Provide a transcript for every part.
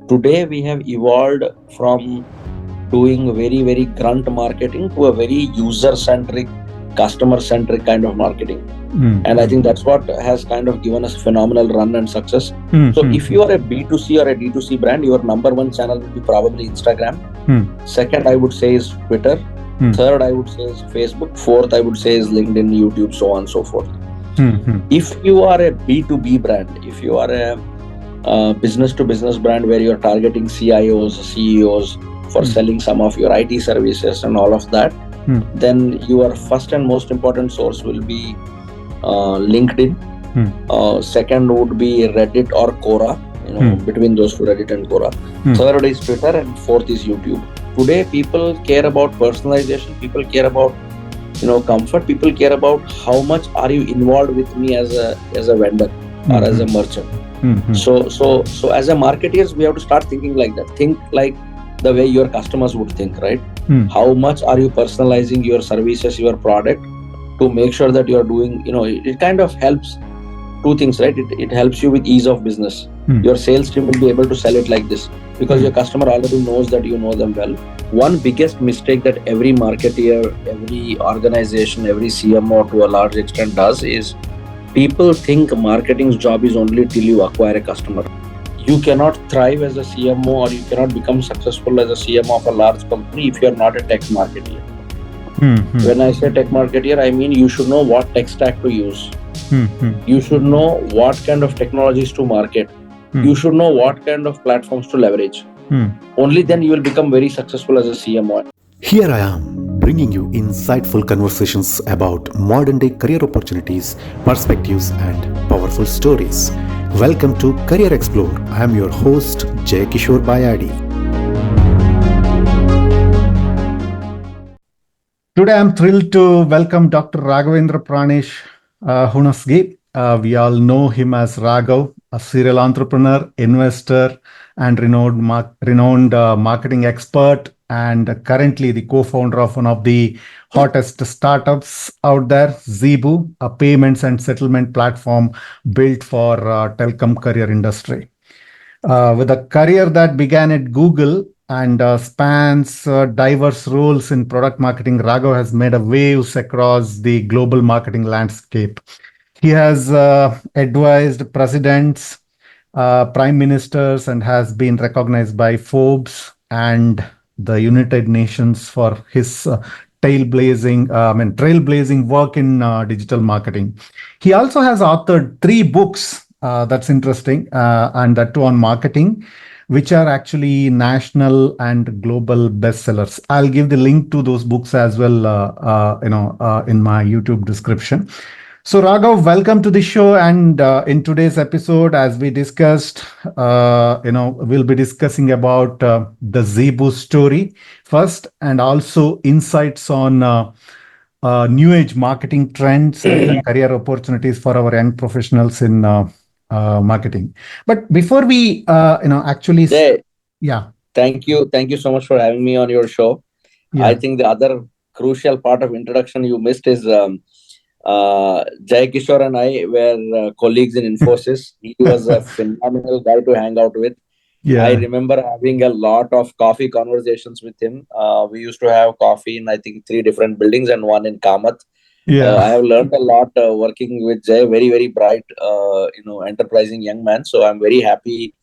Today we have evolved from doing very, very grunt marketing to a very user centric, customer centric kind of marketing. And I think that's what has kind of given us a phenomenal run and success. So if you are a B2C or a D2C brand, your number one channel will be probably Instagram. Second, I would say is Twitter. Third, I would say is Facebook. Fourth, I would say is LinkedIn, YouTube, so on and so forth. If you are a B2B brand, if you are a business to business brand where you're targeting CIOs, CEOs for selling some of your IT services and all of that, then your first and most important source will be LinkedIn. Second would be Reddit or Quora, between those two, Reddit and Quora. Third is Twitter, and fourth is YouTube. Today, people care about personalization. People care about comfort. People care about how much are you involved with me as a vendor or as a merchant. So as a marketeers, we have to start thinking like that. Think like the way your customers would think, right? How much are you personalizing your services, your product, to make sure that you are doing, it kind of helps two things, right? It helps you with ease of business. Your sales team will be able to sell it like this because your customer already knows that you know them well. One biggest mistake that every marketeer, every organization, every CMO to a large extent does is people think marketing's job is only till you acquire a customer. You cannot thrive as a CMO or you cannot become successful as a CMO of a large company if you are not a tech marketeer. When I say tech marketeer, I mean you should know what tech stack to use. You should know what kind of technologies to market. You should know what kind of platforms to leverage. Only then you will become very successful as a CMO. Here I am, bringing you insightful conversations about modern day career opportunities, perspectives, and powerful stories. Welcome to Career Explore. I am your host, Jayakishor Bayadi. Today I am thrilled to welcome Dr. Raghavendra Pranesh Hunasgi. We all know him as Raghav, a serial entrepreneur, investor, and renowned marketing expert, and currently the co-founder of one of the hottest startups out there, Zeebu, a payments and settlement platform built for telecom career industry. With a career that began at Google and spans diverse roles in product marketing, Raghav has made a waves across the global marketing landscape. He has advised presidents, prime ministers, and has been recognized by Forbes and the United Nations for his trailblazing work in digital marketing. He also has authored 3 books. That's interesting, and that too on marketing, which are actually national and global bestsellers. I'll give the link to those books as well, in my YouTube description. So Raghav, welcome to the show. And in today's episode, as we discussed, we'll be discussing about the Zeebu story first, and also insights on new age marketing trends and career opportunities for our young professionals in marketing. But before we, actually, Jay, yeah, thank you so much for having me on your show. yeah. I think the other crucial part of introduction you missed is Jayakishor and I were colleagues in Infosys. He was a phenomenal guy to hang out with. Yeah. I remember having a lot of coffee conversations with him. We used to have coffee in, I think, 3 different buildings and one in Kamath. Yeah. I have learned a lot working with Jay, very, very bright, enterprising young man. So I'm very happy.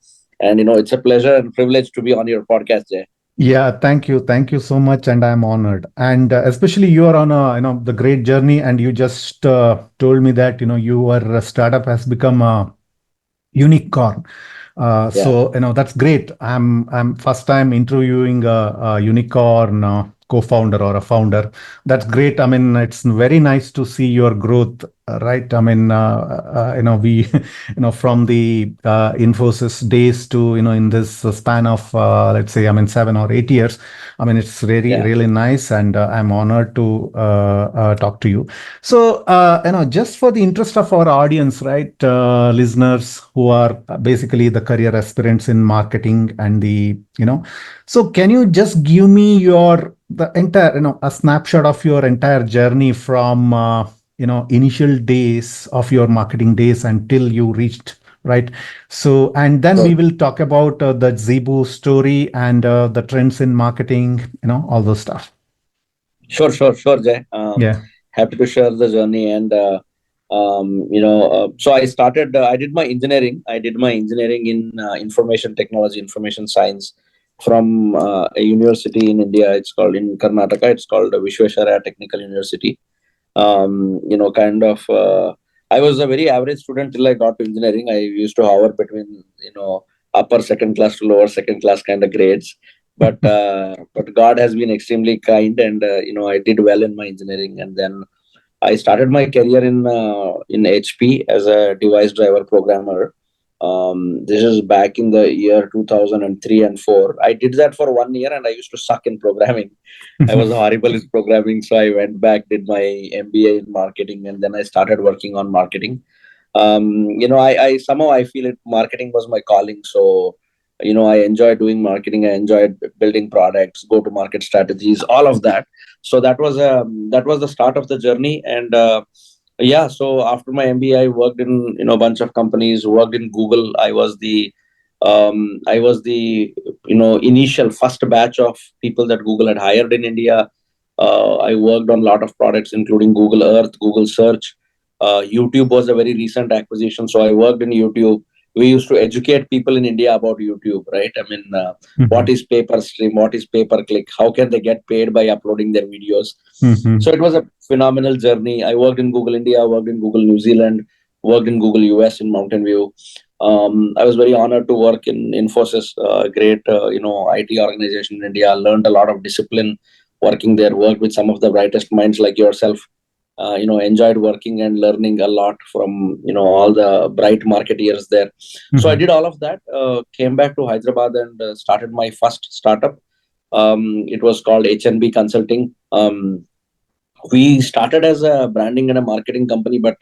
And, it's a pleasure and privilege to be on your podcast, Jay. Yeah, thank you. Thank you so much. And I'm honored. And especially you are on the great journey. And you just told me that, your startup has become a unicorn. So, that's great. I'm first time interviewing a unicorn co-founder or a founder. That's great. I mean, it's very nice to see your growth, right? I mean, we, from the Infosys days to, in this span of, let's say, 7 or 8 years. I mean, it's really, really nice. And I'm honored to talk to you. So, just for the interest of our audience, right, listeners who are basically the career aspirants in marketing and so can you just give me the entire, a snapshot of your entire journey from, initial days of your marketing days until you reached right? So, and then we will talk about the Zeebu story and the trends in marketing, all those stuff. Sure, Jay. Yeah. Happy to share the journey. And so I started. I did my engineering. I did my engineering in information technology, information science, from a university in India. It's called, in Karnataka. It's called Vishwesvaraya Technical University. Kind of. I was a very average student till I got to engineering. I used to hover between upper second class to lower second class kind of grades. But God has been extremely kind, and I did well in my engineering, and then I started my career in HP as a device driver programmer. This is back in the year 2003 and 4. I did that for 1 year, and I used to suck in programming. I was horrible in programming, so I went back, did my MBA in marketing, and then I started working on marketing. I somehow I feel it marketing was my calling. So I enjoyed doing marketing. I enjoyed building products, go to market strategies, all of that. So that was the start of the journey. And yeah, so after my MBA, I worked in a bunch of companies. Worked in Google. I was the initial first batch of people that Google had hired in India. I worked on a lot of products, including Google Earth, Google Search. YouTube was a very recent acquisition, so I worked in YouTube. We used to educate people in India about YouTube, right? I mean, what is pay per stream? What is pay per click? How can they get paid by uploading their videos? So it was a phenomenal journey. I worked in Google India, worked in Google New Zealand, worked in Google US in Mountain View. I was very honored to work in Infosys, a great IT organization in India. I learned a lot of discipline working there. Worked with some of the brightest minds like yourself. Enjoyed working and learning a lot from all the bright marketeers there. So I did all of that. Came back to Hyderabad and started my first startup. It was called HNB Consulting. We started as a branding and a marketing company, but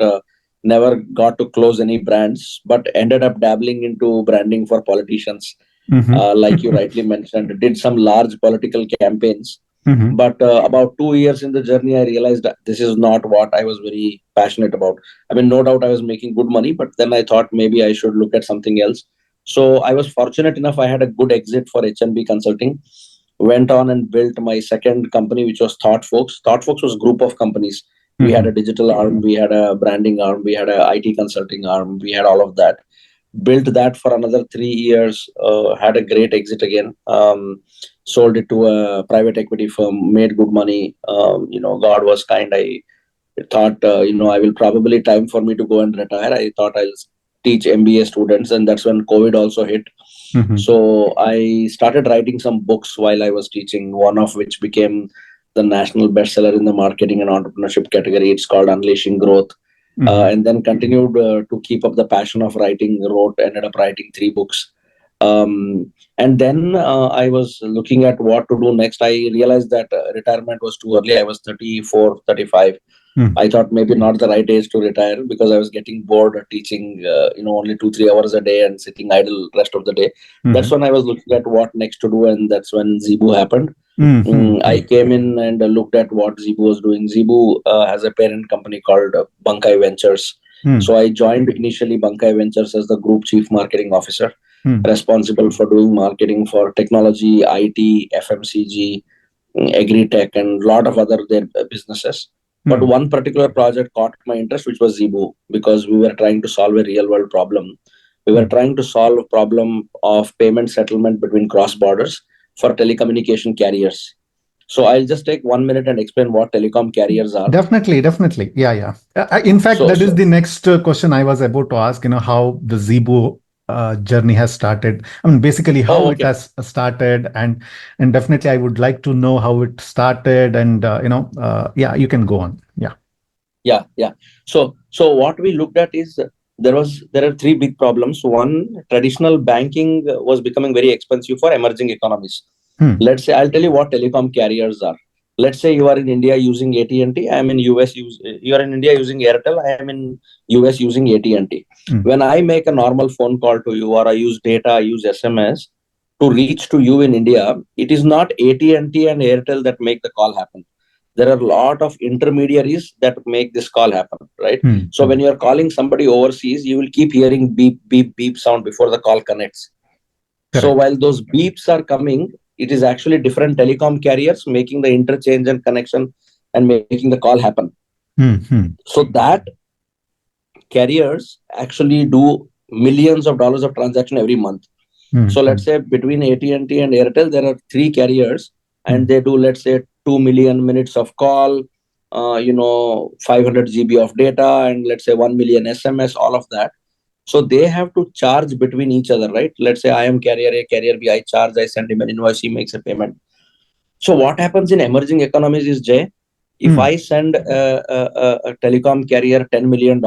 never got to close any brands, but ended up dabbling into branding for politicians. Like you rightly mentioned, did some large political campaigns. But about 2 years in the journey, I realized that this is not what I was very passionate about. I mean, no doubt I was making good money, but then I thought maybe I should look at something else. So I was fortunate enough, I had a good exit for HNB Consulting. Went on and built my second company, which was ThoughtFolks. ThoughtFolks was a group of companies. We had a digital arm, we had a branding arm, we had a IT consulting arm, we had all of that. Built that for another 3 years, had a great exit again. Sold it to a private equity firm, made good money. God was kind. I thought, I will probably time for me to go and retire. I thought I'll teach MBA students, and that's when COVID also hit. So I started writing some books while I was teaching, one of which became the national bestseller in the marketing and entrepreneurship category. It's called Unleashing Growth. And then continued to keep up the passion of writing, ended up writing 3 books. And then I was looking at what to do next. I realized that retirement was too early. I was 34, 35. I thought maybe not the right age to retire because I was getting bored of teaching, only 2-3 hours a day and sitting idle rest of the day. That's when I was looking at what next to do, and that's when Zeebu happened. I came in and looked at what Zeebu was doing. Zeebu has a parent company called Bunkai Ventures. So I joined initially Bunkai Ventures as the group chief marketing officer, responsible for doing marketing for technology, IT, FMCG, agri-tech, and a lot of other their businesses. But one particular project caught my interest, which was Zeebu, because we were trying to solve a real world problem. We were trying to solve a problem of payment settlement between cross borders for telecommunication carriers. So I'll just take 1 minute and explain what telecom carriers are. Definitely. Yeah. In fact, that is the next question I was about to ask, how the Zeebu journey has started. I mean, basically how it has started, and definitely I would like to know how it started, and yeah, you can go on. Yeah. So what we looked at is there are 3 big problems. One, traditional banking was becoming very expensive for emerging economies. Let's say I'll tell you what telecom carriers are. Let's say you are in India using AT&T. I am in US. You are in India using Airtel. I am in US using AT&T. When I make a normal phone call to you, or I use data, I use SMS to reach to you in India, it is not AT&T and Airtel that make the call happen. there are a lot of intermediaries that make this call happen, right? So when Hmm. you are calling somebody overseas, you will keep hearing beep, beep, beep sound before the call connects. So Correct. while those beeps are coming, it is actually different telecom carriers making the interchange and connection and making the call happen. Hmm. So that carriers actually do millions of dollars of transaction every month. So let's Hmm. say between AT&T and Airtel, there are three carriers, and Hmm. they do, let's say, 2 million minutes of call, 500 GB of data, and let's say 1 million SMS, all of that. So they have to charge between each other, right? Let's say I am carrier A, carrier B, I charge, I send him an invoice, he makes a payment. So what happens in emerging economies is, Jay, if Hmm. I send a telecom carrier $10 million,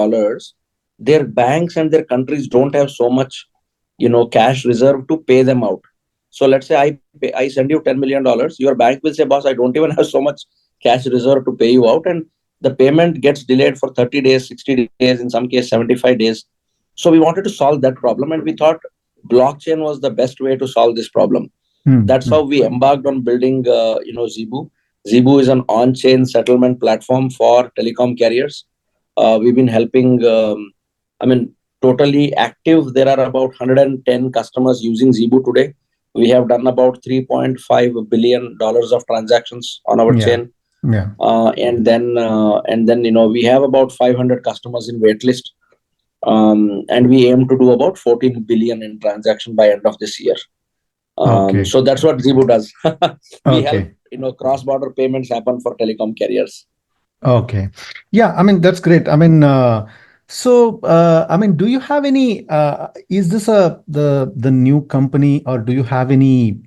their banks and their countries don't have so much, cash reserve to pay them out. So let's say I send you $10 million, your bank will say, boss, I don't even have so much cash reserve to pay you out, and the payment gets delayed for 30 days, 60 days, in some case 75 days. So we wanted to solve that problem, and we thought blockchain was the best way to solve this problem. Hmm. That's how we embarked on building, Zeebu. Zeebu is an on-chain settlement platform for telecom carriers. We've been helping, I mean, totally active. There are about 110 customers using Zeebu today. We have done about $3.5 billion of transactions on our Yeah. chain. Yeah. And then we have about 500 customers in waitlist. And we aim to do about 14 billion in transaction by end of this year. Okay. So that's what Zeebu does. We help, Okay. cross-border payments happen for telecom carriers. Okay. Yeah, I mean, that's great. I mean, I mean, do you have any, is this the new company, or do you have any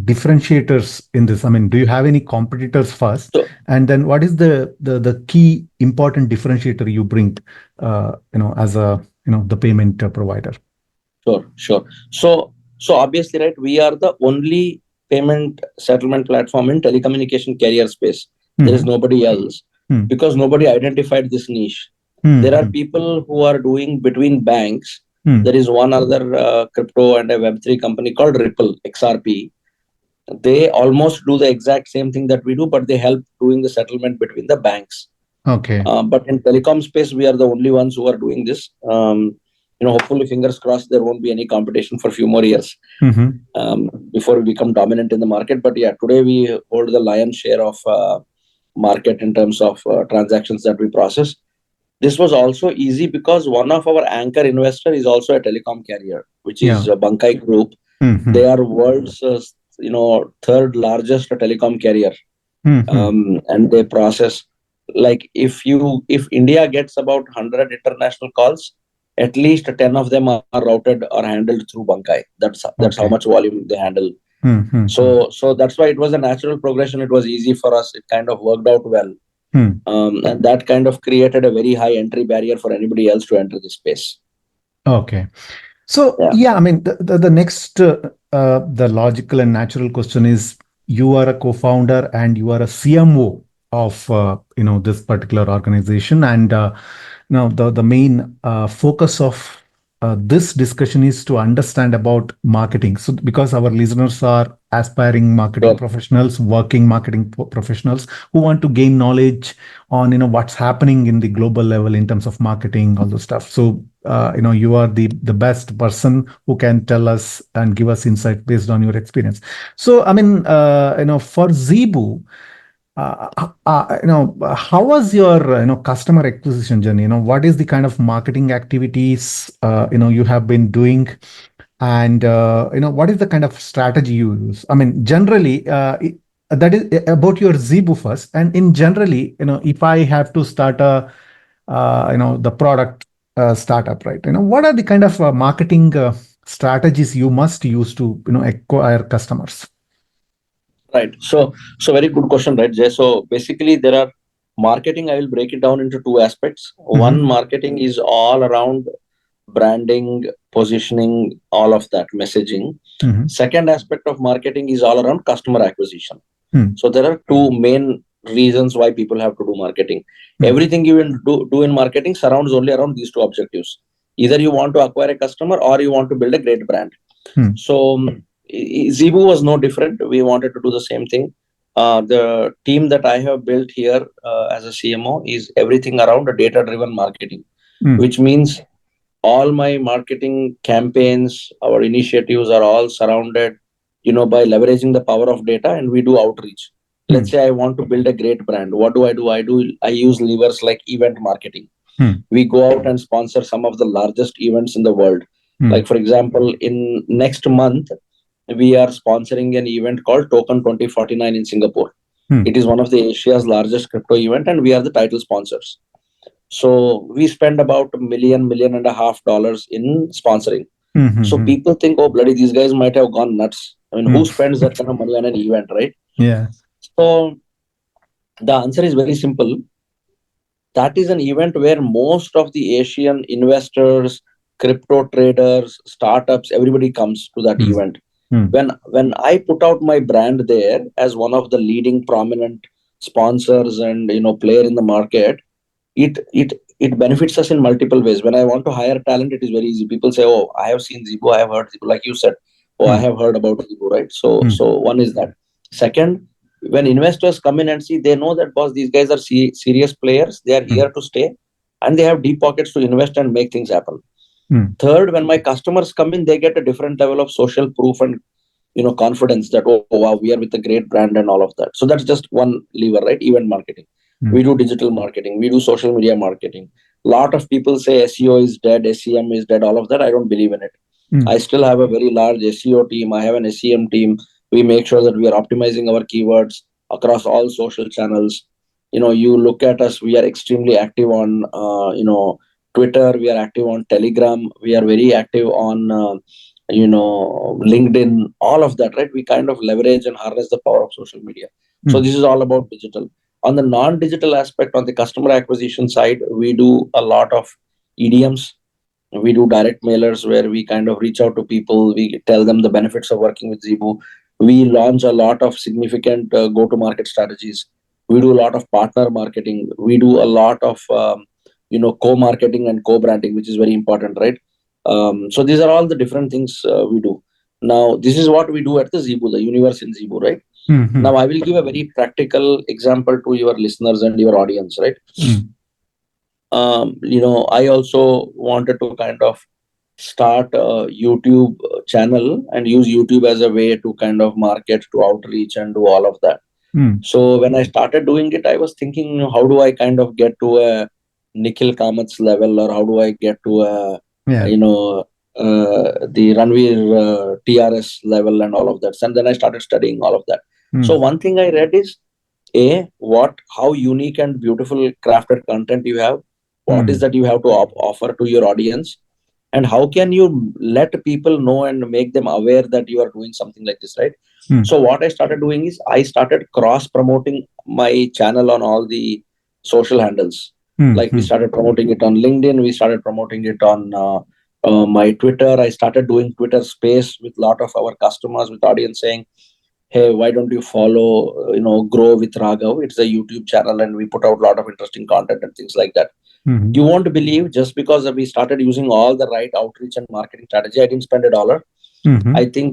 differentiators in this? I mean, do you have any competitors first? So And then what is the key important differentiator you bring, as a, the payment provider? sure. So obviously, right, we are the only payment settlement platform in telecommunication carrier space. There is Hmm. nobody else Hmm. because nobody identified this niche. There are Hmm. people who are doing between banks. There Hmm. is one other crypto and a Web3 company called Ripple XRP. They almost do the exact same thing that we do, but they help doing the settlement between the banks. Okay. But in telecom space, we are the only ones who are doing this. Hopefully, fingers crossed, there won't be any competition for a few more years Hmm. before we become dominant in the market. But yeah, today we hold the lion's share of market in terms of transactions that we process. This was also easy because one of our anchor investor is also a telecom carrier, which is Yeah. Bankai Group. They Hmm. are world's third largest telecom carrier, Hmm. and they process, like, if India gets about 100 international calls, at least 10 of them are routed or handled through Bankai. That's how much Okay. volume they handle. Hmm. So that's why it was a natural progression. It was easy for us. It kind of worked out well, Hmm. and that kind of created a very high entry barrier for anybody else to enter this space. Okay. So Yeah. yeah, I mean, the next, the logical and natural question is, you are a co-founder and you are a CMO of, this particular organization, and now the main focus of this discussion is to understand about marketing. So because our listeners are aspiring marketing Sure. professionals, working marketing professionals who want to gain knowledge on, what's happening in the global level in terms of marketing, all those stuff. So you are the best person who can tell us and give us insight based on your experience. So I mean, for Zeebu, how was your customer acquisition journey? What is the kind of marketing activities you have been doing, and what is the kind of strategy you use? I mean, generally, that is about your Zeebu first, and in generally, if I have to start a the product startup, right? What are the kind of marketing strategies you must use to acquire customers? Right. So very good question, right, Jay? So basically, there are marketing. I will break it down into two aspects. One, Mm-hmm. marketing is all around branding, positioning, all of that messaging. Mm-hmm. Second aspect of marketing is all around customer acquisition. Mm-hmm. So there are two main reasons why people have to do marketing. Mm-hmm. Everything you will do in marketing surrounds only around these two objectives. Either you want to acquire a customer or you want to build a great brand. So Zeebu was no different. We wanted to do the same thing. The team that I have built here as a CMO is everything around data driven marketing, Mm. which means all my marketing campaigns, our initiatives are all surrounded, by leveraging the power of data, and we do outreach. Let's Mm. say I want to build a great brand. What do? I use levers like event marketing. Mm. We go out and sponsor some of the largest events in the world. Mm. Like for example, in next month, we are sponsoring an event called Token 2049 in Singapore. Mm. It is one of the Asia's largest crypto event, and we are the title sponsors. So we spend about a million and a half dollars in sponsoring. So Mm. people think, oh, bloody, these guys might have gone nuts. I mean, who Mm. spends that kind of money on an event, right? Yeah. So the answer is very simple. That is an event where most of the Asian investors, crypto traders, startups, everybody comes to that Mm. event. Mm. When I put out my brand there as one of the leading prominent sponsors and player in the market, it benefits us in multiple ways. When I want to hire talent, it is very easy. People say, "Oh, I have seen Zeebu, I have heard Zeebu," like you said. "Oh, I Mm. have heard about Zeebu," right? So, Mm. so one is that. Second, when investors come in and see, they know that boss, these guys are serious players. They are Mm. here to stay, and they have deep pockets to invest and make things happen. Mm. Third, when my customers come in, they get a different level of social proof and confidence that, oh wow, we are with a great brand and all of that. So that's just one lever, right? Event marketing. We Mm. do digital marketing, we do social media marketing. Lot of people say SEO is dead, SEM is dead, all of that. I don't believe in it. Mm. I still have a very large SEO team, I have an SEM team. We make sure that we are optimizing our keywords across all social channels. You look at us, we are extremely active on Twitter, we are active on Telegram, we are very active on LinkedIn, all of that, right? We kind of leverage and harness the power of social media. So Mm. this is all about digital. On the non-digital aspect, on the customer acquisition side, we do a lot of EDMs. We do direct mailers where we kind of reach out to people, we tell them the benefits of working with Zeebu. We launch a lot of significant go-to-market strategies. We do a lot of partner marketing. We do a lot of co-marketing and co-branding, which is very important, right? So these are all the different things we do. Now, this is what we do at the Zeebu, the universe in Zeebu, right? Mm. Now, I will give a very practical example to your listeners and your audience, right? Mm. I also wanted to kind of start a YouTube channel and use YouTube as a way to kind of market, to outreach, and do all of that. Mm. So when I started doing it, I was thinking, how do I kind of get to a Nikhil Kamat's level, or how do I get to a, Yeah. the Ranveer TRS level and all of that. And then I started studying all of that. So Mm. one thing I read is, how unique and beautiful crafted content you have. What is Mm. that you have to offer to your audience, and how can you let people know and make them aware that you are doing something like this, right? Mm. So what I started doing is I started cross promoting my channel on all the social handles. Mm. Like we Mm. started promoting it on LinkedIn, we started promoting it on my Twitter. I started doing Twitter space with a lot of our customers, with audience saying, hey, why don't you follow Grow with Raghav? It's a YouTube channel, and we put out a lot of interesting content and things like that. Mm. You won't believe, just because we started using all the right outreach and marketing strategy, I didn't spend a dollar. I Mm. think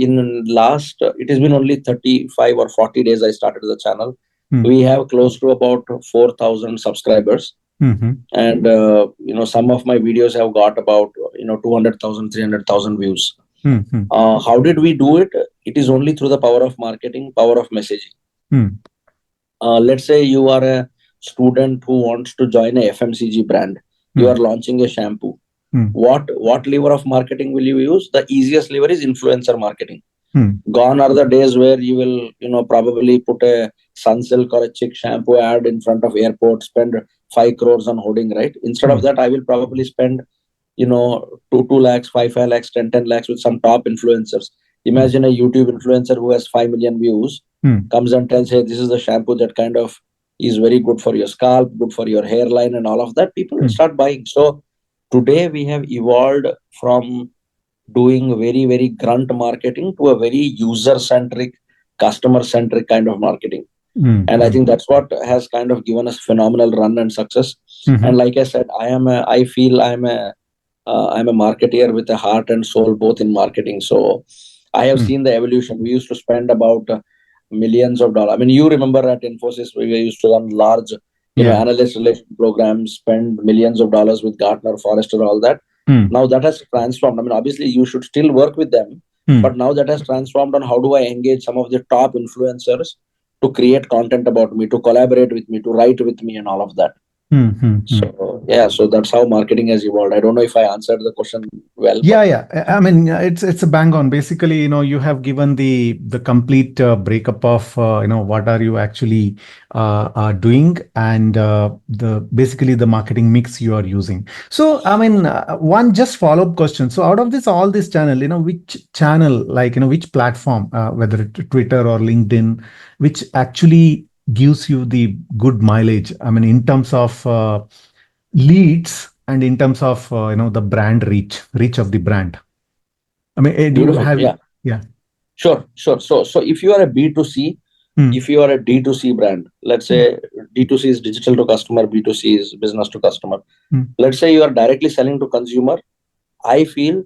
in last, it has been only 35 or 40 days I started the channel. Mm. We have close to about 4,000 subscribers. Mm. And, some of my videos have got about, 200,000, 300,000 views. Mm. How did we do it? It is only through the power of marketing, power of messaging. Mm. Let's say you are a student who wants to join a FMCG brand. You are Mm. launching a shampoo. Mm. What lever of marketing will you use? The easiest lever is influencer marketing. Mm. Gone are the days where you will probably put a Sunsilk or a Chick shampoo ad in front of airport, spend 5 crores on hoarding, right? Instead of Mm. that, I will probably spend 2 lakhs, 5 lakhs, 10 lakhs with some top influencers. Mm. Imagine a YouTube influencer who has 5 million views Mm. comes and tells, hey, this is the shampoo that kind of is very good for your scalp, good for your hairline, and all of that. People will Mm. start buying. So today we have evolved from doing very, very grunt marketing to a very user centric, customer centric kind of marketing. Mm. And I Mm. think that's what has kind of given us phenomenal run and success. And Mhm. like I said, I feel I'm a marketeer with a heart and soul both in marketing. So I have Mm. seen the evolution. We used to spend about millions of dollars. I mean, you remember at Infosys, we used to run large, Yeah. analyst relation programs, spend millions of dollars with Gartner, Forrester, all that. Hmm. Now that has transformed. I mean, obviously, you should still work with them, Hmm. but now that has transformed on how do I engage some of the top influencers to create content about me, to collaborate with me, to write with me, and all of that. Hmm. Hmm. Hmm. So yeah, so that's how marketing has evolved. I don't know if I answered the question well, but Yeah, yeah. I mean, it's a bang on. Basically, you have given the complete breakup of what are you actually doing, and the basically the marketing mix you are using. So, I mean, one just follow up question. So, out of this all this channel, which channel, like which platform, whether it Twitter or LinkedIn, which actually gives you the good mileage. I mean, in terms of leads and in terms of the brand reach of the brand. I mean, do you beautiful. have? Yeah, Yeah. sure, sure. So if you are a B2C, Hmm. if you are a D2C brand, let's Hmm. say D2C is digital to customer, B2C is business to customer. Hmm. Let's say you are directly selling to consumer. I feel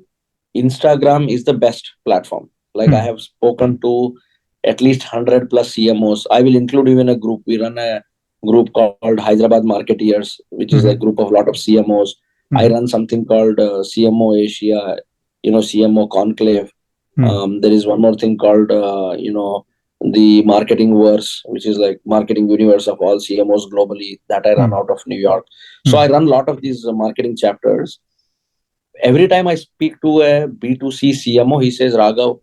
Instagram is the best platform. Like I Hmm. have spoken to at least 100 plus CMOs. I will include even a group. We run a group called Hyderabad Marketeers, which is a Hmm. group of a lot of CMOs. I Hmm. run something called CMO Asia, CMO Conclave. Hmm. There is one more thing called, the Marketing Verse, which is like marketing universe of all CMOs globally that I run Hmm. out of New York. So Hmm. I run a lot of these marketing chapters. Every time I speak to a B2C CMO, he says, Raghav,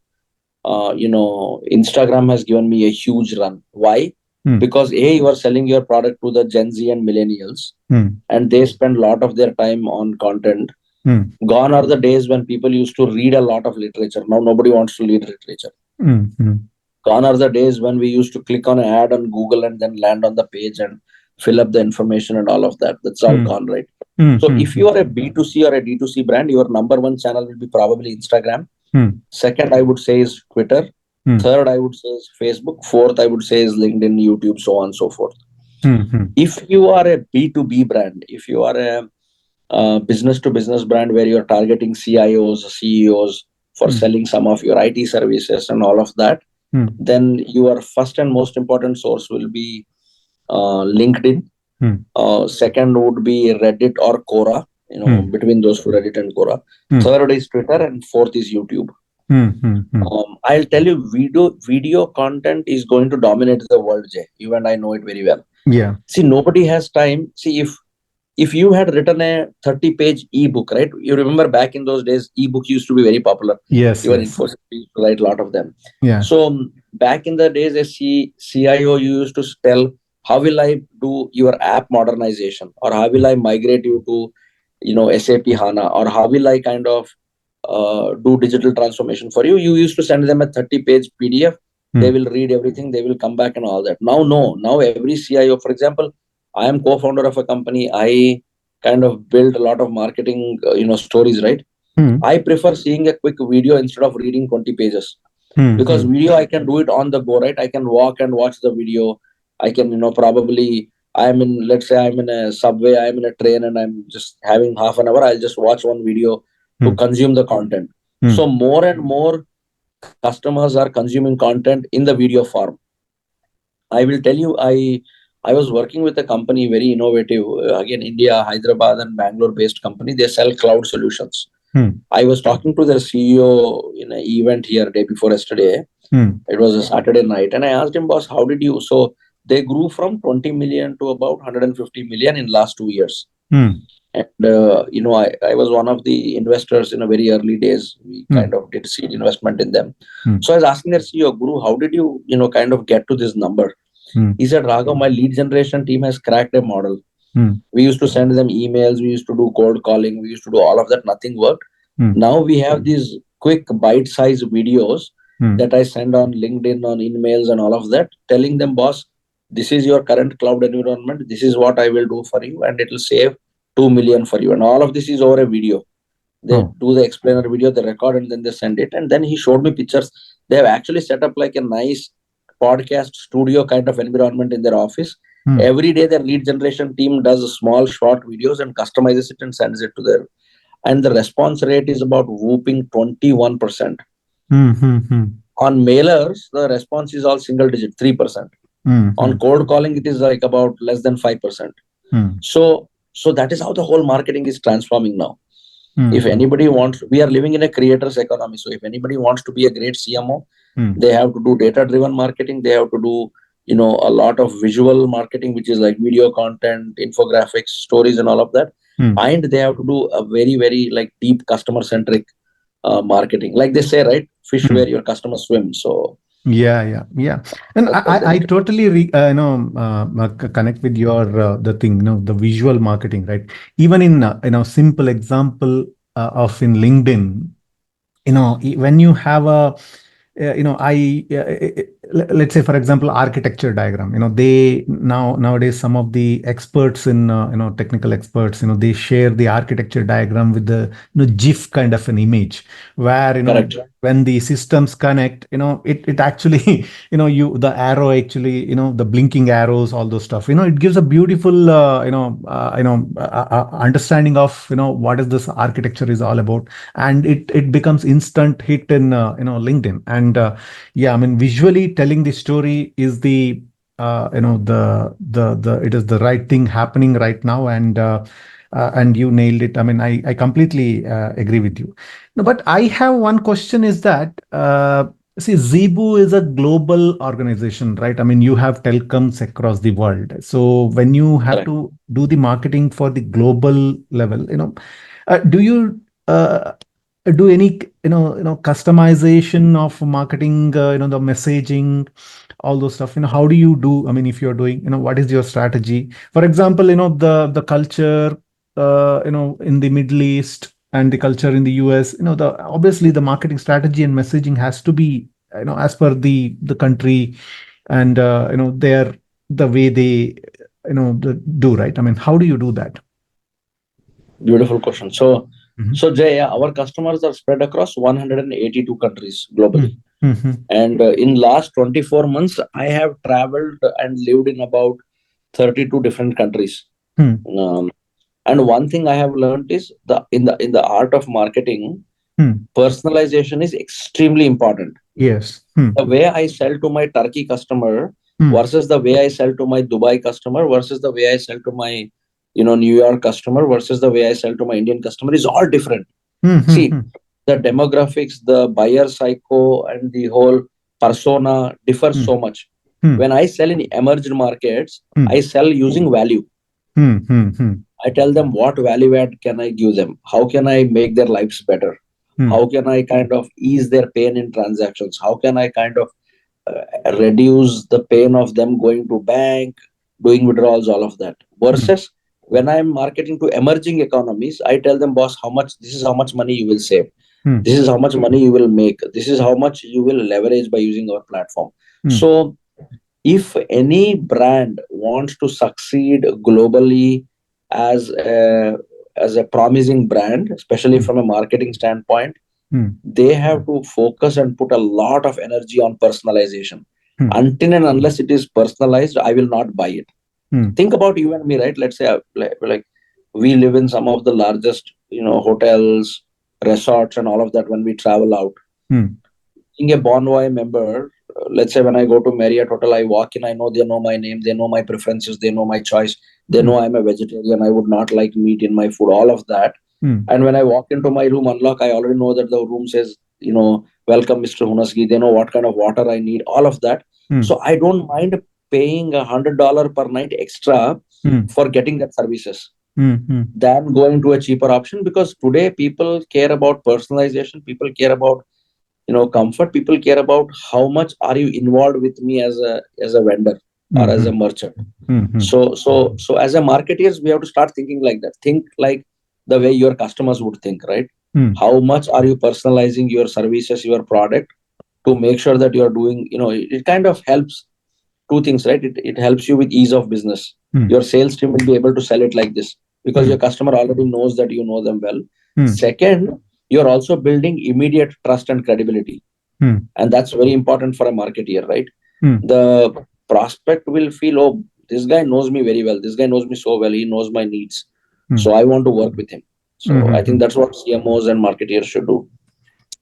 Instagram has given me a huge run. Why? Hmm. Because A, you are selling your product to the Gen Z and millennials, Hmm. and they spend a lot of their time on content. Hmm. Gone are the days when people used to read a lot of literature. Now nobody wants to read literature. Hmm. Hmm. Gone are the days when we used to click on an ad on Google and then land on the page and fill up the information and all of that. That's all Hmm. gone, right? Hmm. So Hmm. if you are a B2C or a D2C brand, your number one channel will be probably Instagram. Hmm. Second, I would say is Twitter. Hmm. Third, I would say is Facebook. Fourth, I would say is LinkedIn, YouTube, so on and so forth. Hmm. Hmm. If you are a B2B brand, if you are a business to business brand where you're targeting CIOs, CEOs for Hmm. selling some of your IT services and all of that, Hmm. then your first and most important source will be LinkedIn. Hmm. Second would be Reddit or Quora, Hmm. between those two, Reddit and Quora. Hmm. Third is Twitter, and fourth is YouTube. Hmm. Hmm. Hmm. I'll tell you, video content is going to dominate the world, Jay. You and I know it very well. Yeah. See, nobody has time. See, if you had written a 30-page ebook, right? You remember back in those days, ebook used to be very popular. Yes. Even Yes. Infosys used to write a lot of them. Yeah. So back in the days, as CIO, you used to tell, how will I do your app modernization, or how will I migrate you to, SAP HANA, or how will I kind of do digital transformation for you? You used to send them a 30-page PDF. They Hmm. will read everything. They will come back and all that. Now, no. Now every CIO, for example, I am co-founder of a company. I kind of build a lot of marketing, stories, right? Hmm. I prefer seeing a quick video instead of reading 20 pages, Hmm. because Hmm. video I can do it on the go, right? I can walk and watch the video. I can, probably let's say I'm in a subway, I'm in a train, and I'm just having half an hour. I'll just watch one video to Hmm. consume the content. Hmm. So more and more customers are consuming content in the video form. I will tell you, I was working with a company very innovative, again India, Hyderabad and Bangalore based company. They sell cloud solutions. Hmm. I was talking to their CEO in an event here day before yesterday. Hmm. It was a Saturday night, and I asked him, boss, how did you? So they grew from 20 million to about 150 million in last 2 years. Hmm. And I was one of the investors in a very early days. We kind Hmm. of did seed investment in them. Hmm. So I was asking their CEO, Guru, how did you, kind of get to this number? Hmm. He said, Raghav, my lead generation team has cracked a model. Hmm. We used to send them emails, we used to do cold calling, we used to do all of that, nothing worked. Hmm. Now we have these quick bite-sized videos Hmm. that I send on LinkedIn, on emails and all of that, telling them, boss, this is your current cloud environment, this is what I will do for you, and it will save 2 million for you. And all of this is over a video. They Oh. do the explainer video, they record, and then they send it. And then he showed me pictures. They have actually set up like a nice podcast studio kind of environment in their office. Hmm. Every day, their lead generation team does small, short videos and customizes it and sends it to their. And the response rate is about whooping 21%. Hmm. Hmm. Hmm. On mailers, the response is all single digit, 3%. On Mm-hmm. cold calling, it is like about less than 5%. Mm-hmm. So that is how the whole marketing is transforming now. If Mm-hmm. anybody wants, we are living in a creator's economy. So if anybody wants to be a great CMO, Mm-hmm. they have to do data driven marketing. They have to do, a lot of visual marketing, which is like video content, infographics, stories, and all of that. And they have to do a very, very like deep customer centric marketing. Like they say, right? Fish where Mm-hmm. your customers swim. So Yeah, yeah, yeah. And that's what they I need to do. totally connect with your the thing, the visual marketing, right? Even in simple example of in LinkedIn, when you have a let's say for example architecture diagram, they nowadays some of the experts in technical experts, they share the architecture diagram with the gif kind of an image where Correct. when the systems connect, it actually the arrow actually, the blinking arrows, all those stuff, it gives a beautiful understanding of what is this architecture is all about, and it becomes instant hit in LinkedIn. And yeah, I mean, visually telling the story is the the it is the right thing happening right now. And you nailed it. I mean, I completely agree with you. No, but I have one question is that see, Zeebu is a global organization, right? I mean, you have telecoms across the world. So when you have Correct. to do the marketing for the global level, do you do any customization of marketing, the messaging, all those stuff? How do you do? I mean, if you're doing, what is your strategy? For example, the culture, in the Middle East and the culture in the US, the obviously the marketing strategy and messaging has to be as per the country, and their the way they do, right? I mean, how do you do that? Beautiful question. So, Mhm. so Jay, yeah, our customers are spread across 182 countries globally. Mhm. Mhm. And in last 24 months, I have traveled and lived in about 32 different countries. Mhm. Um, and one thing I have learned is the art of marketing, Mhm. personalization is extremely important. Yes. The way I sell to my Turkey customer Hmm. versus the way I sell to my Dubai customer versus the way I sell to my New York customer versus the way I sell to my Indian customer is all different. Hmm. See, Hmm. the demographics, the buyer psycho, and the whole persona differs Hmm. so much. Hmm. When I sell in emerging markets, Hmm. I sell using value. Hmm. Hmm. Hmm. I tell them what value add can I give them? How can I make their lives better? Hmm. How can I kind of ease their pain in transactions? How can I kind of reduce the pain of them going to bank, doing withdrawals, all of that? Hmm. Versus when I'm marketing to emerging economies, I tell them, boss, how much this is how much money you will save. Hmm. This is how much money you will make. This is how much you will leverage by using our platform. Hmm. So if any brand wants to succeed globally as a promising brand, especially Hmm. from a marketing standpoint, Hmm. they have to focus and put a lot of energy on personalization. Hmm. Until and unless it is personalized, I will not buy it. Hmm. Think about you and me, right? Let's say like we live in some of the largest hotels, resorts, and all of that. When we travel out, Hmm. being a Bonvoy member, let's say when I go to Marriott Hotel, I walk in, I know they know my name, they know my preferences, they know my choice, they Hmm. know I'm a vegetarian, I would not like meat in my food, all of that. Hmm. And when I walk into my room, unlock, I already know that the room says, welcome, Mr. Hunasgi. They know what kind of water I need, all of that. Hmm. So I don't mind paying $100 per night extra Hmm. for getting that services Hmm. Hmm. than going to a cheaper option, because today people care about personalization, people care about comfort, people care about how much are you involved with me as a vendor or Hmm. as a Hmm. merchant. Hmm. So as a marketeers, we have to start thinking like that. Think like the way your customers would think, right? Hmm. How much are you personalizing your services, your product, to make sure that you're doing, it kind of helps two things, right? It helps you with ease of business. Hmm. Your sales team will be able to sell it like this because Hmm. your customer already knows that you know them well. Hmm. Second, you're also building immediate trust and credibility, Hmm. and that's very important for a marketeer, right? Hmm. The prospect will feel, oh, this guy knows me very well, this guy knows me so well, he knows my needs, Hmm. so I want to work with him. So Hmm. I think Hmm. that's what CMOs and marketeers should do.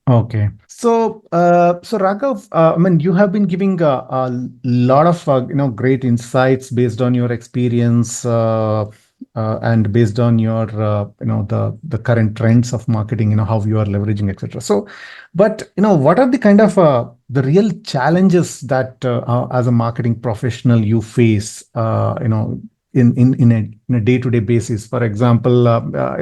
Okay. So Raghav, I mean, you have been giving a lot of great insights based on your experience and based on your the current trends of marketing. How you are leveraging, etc. So, but what are the kind of the real challenges that as a marketing professional you face? In a day-to-day basis. For example, uh,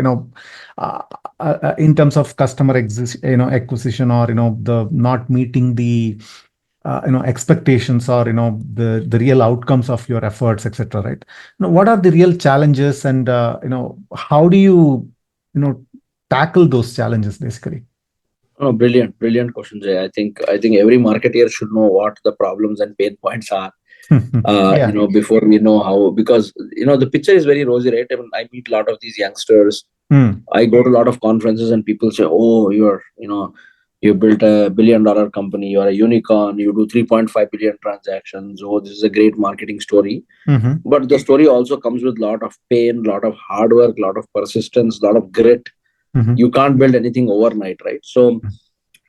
in terms of acquisition, or the not meeting the expectations, or the real outcomes of your efforts, etc., right? What are the real challenges, and how do you tackle those challenges basically? Oh, brilliant, brilliant question, Jay. I think every marketeer should know what the problems and pain points are. Yeah. Before we know how, because the picture is very rosy, right? I mean, I meet a lot of these youngsters. Hmm. I go to a lot of conferences and people say, "Oh, you built a $1 billion company. You are a unicorn. You do 3.5 billion transactions. Oh, this is a great marketing story." Mhm. But the story also comes with a lot of pain, lot of hard work, lot of persistence, lot of grit. Mhm. You can't build anything overnight, right? So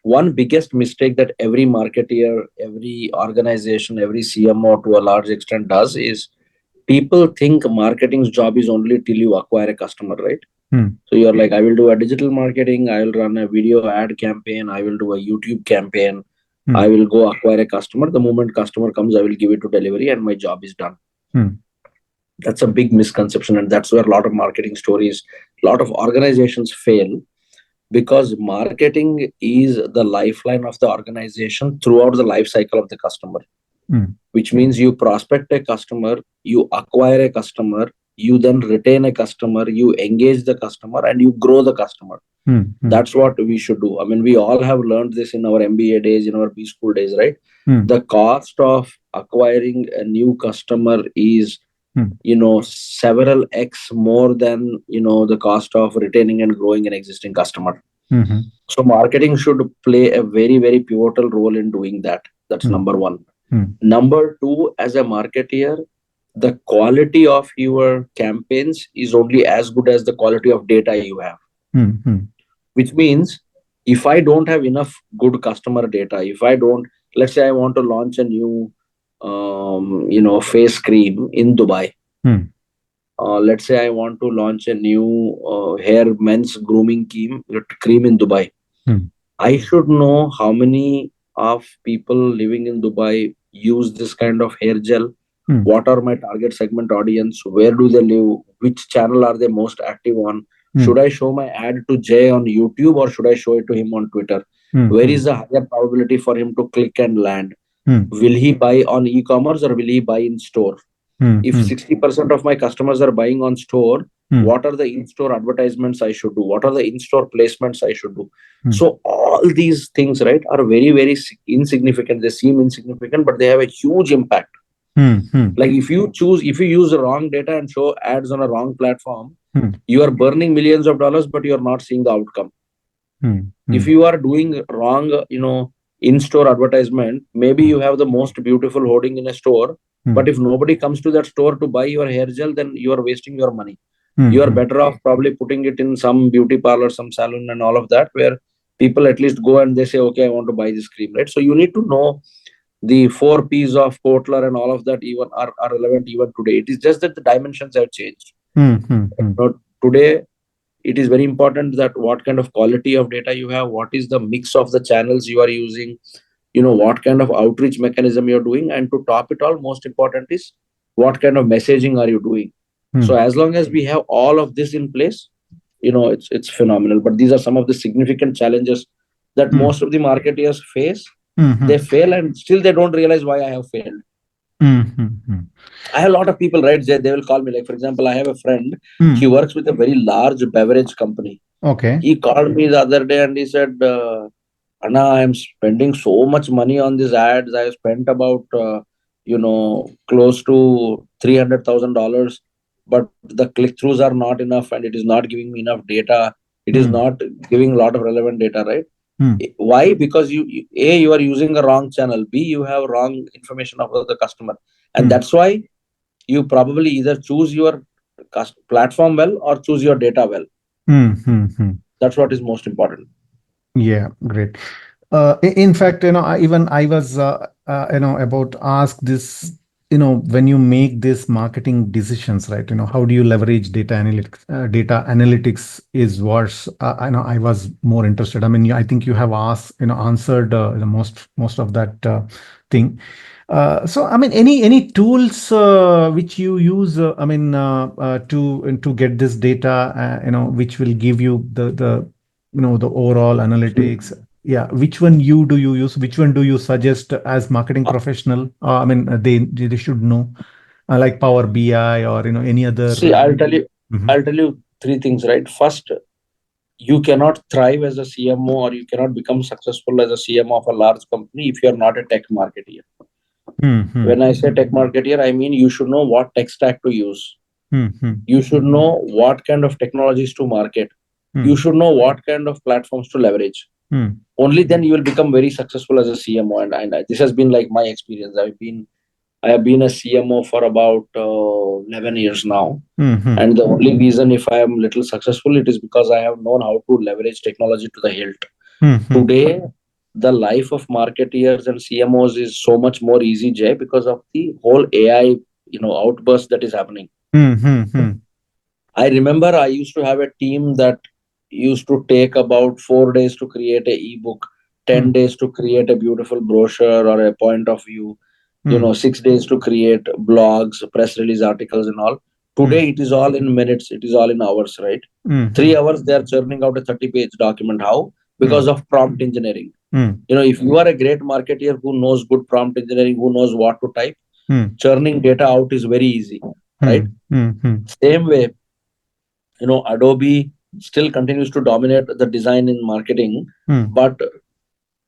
one biggest mistake that every marketeer, every organization, every CMO to a large extent does is people think marketing's job is only till you acquire a customer, right? Hmm. So you're like, I will do a digital marketing, I will run a video ad campaign, I will do a YouTube campaign, I Hmm. will go acquire a customer. The moment customer comes, I will give it to delivery and my job is done. Hmm. That's a big misconception, and that's where a lot of marketing stories, a lot of organizations fail, because marketing is the lifeline of the organization throughout the life cycle of the customer, Hmm. which means you prospect a customer, you acquire a customer, you then retain a customer, you engage the customer, and you grow the customer. Hmm. Hmm. That's what we should do. I mean, we all have learned this in our MBA days, in our B school days, right? Hmm. The cost of acquiring a new customer is, Hmm. several X more than, the cost of retaining and growing an existing customer. Mhm. So marketing should play a very, very pivotal role in doing that. That's Hmm. number one. Hmm. Number two, as a marketeer, the quality of your campaigns is only as good as the quality of data you have. Hmm. Hmm. Which means if I don't have enough good customer data, if I don't, let's say I want to launch a new, face cream in Dubai. Hmm. Let's say I want to launch a new hair men's grooming cream in Dubai. Hmm. I should know how many of people living in Dubai use this kind of hair gel. Hmm. What are my target segment audience? Where do they live? Which channel are they most active on? Should Hmm. I show my ad to Jay on YouTube or should I show it to him on Twitter? Hmm. Where Hmm. is the higher probability for him to click and land? Hmm. Will he buy on e-commerce or will he buy in store? Hmm. If Hmm. 60% of my customers are buying on store, Hmm. what are the in-store advertisements I should do? What are the in-store placements I should do? Hmm. So all these things, right, are very, very insignificant. They seem insignificant, but they have a huge impact. Hmm. Hmm. Like if you use the wrong data and show ads on a wrong platform, Hmm. you are burning millions of dollars, but you are not seeing the outcome. Hmm. If Hmm. you are doing wrong, in-store advertisement, maybe you have the most beautiful hoarding in a store, but Hmm. if nobody comes to that store to buy your hair gel, then you are wasting your money. You are Hmm. better off probably putting it in some beauty parlor, some salon and all of that, where people at least go and they say, okay, I want to buy this cream, right? So you need to know the four P's of Kotler and all of that even are relevant even today. It is just that the dimensions have changed. Hmm. Hmm. Hmm. Today it is very important that what kind of quality of data you have, what is the mix of the channels you are using, what kind of outreach mechanism you're doing, and to top it all, most important is what kind of messaging are you doing. So Hmm. as long as we have all of this in place, it's phenomenal. But these are some of the significant challenges that Hmm. most of the marketeers face. Hmm. Hmm. They fail and still they don't realize why I have failed. Hmm. Hmm. Hmm. I have a lot of people, right? They will call me, like, for example, I have a friend. He Hmm. works with a very large beverage company. Okay. He called me the other day and he said, Anna, I'm spending so much money on these ads. I spent about, close to $300,000, but the click throughs are not enough and it is not giving me enough data. It is Hmm. not giving a lot of relevant data, right? Hmm. Why? Because you are using a wrong channel. B, you have wrong information about the customer. And Hmm. that's why you probably either choose your platform well or choose your data well. Hmm. Hmm. Hmm. That's what is most important. Yeah, great. In fact, even I was, about to ask this. When you make this marketing decisions, right? How do you leverage data analytics? Data analytics is what I was more interested. I mean, I think you have asked, answered most of that thing. So, I mean, any tools which you use, to get this data, which will give you the overall analytics. Yeah, which one do you use? Which one do you suggest as marketing Uh, professional? They should know, like Power BI or any other. See, Mhm. I'll tell you three things, right? First, you cannot thrive as a CMO or you cannot become successful as a CMO of a large company if you are not a tech marketeer. Hmm, hmm, When I say tech marketeer, I mean you should know what tech stack to use. hmm, hmm, You should know what kind of technologies to market. hmm, You should know what kind of platforms to leverage. hmm, Only then you will become very successful as a CMO. And this has been like my experience. I have been a CMO for about 11 years now. hmm, hmm, And the only reason if I am little successful, it is because I have known how to leverage technology to the hilt. hmm, hmm, Today, the life of marketeers and CMOs is so much more easy, Jay, because of the whole AI, outburst that is happening. hmm, hmm, hmm, I remember I used to have a team that used to take about 4 days to create a ebook, hmm, 10 days to create a beautiful brochure or a point of view, hmm, 6 days to create blogs, press release articles, and all. hmm, Today, it is all in minutes, it is all in hours, right? hmm, hmm, 3 hours, they are churning out a 30-page document. How? hmm, Because of prompt engineering. hmm, If you are a great marketeer who knows good prompt engineering, who knows what to type, hmm, churning data out is very easy, hmm, right? hmm, hmm, Same way, Adobe still continues to dominate the design in marketing. hmm, But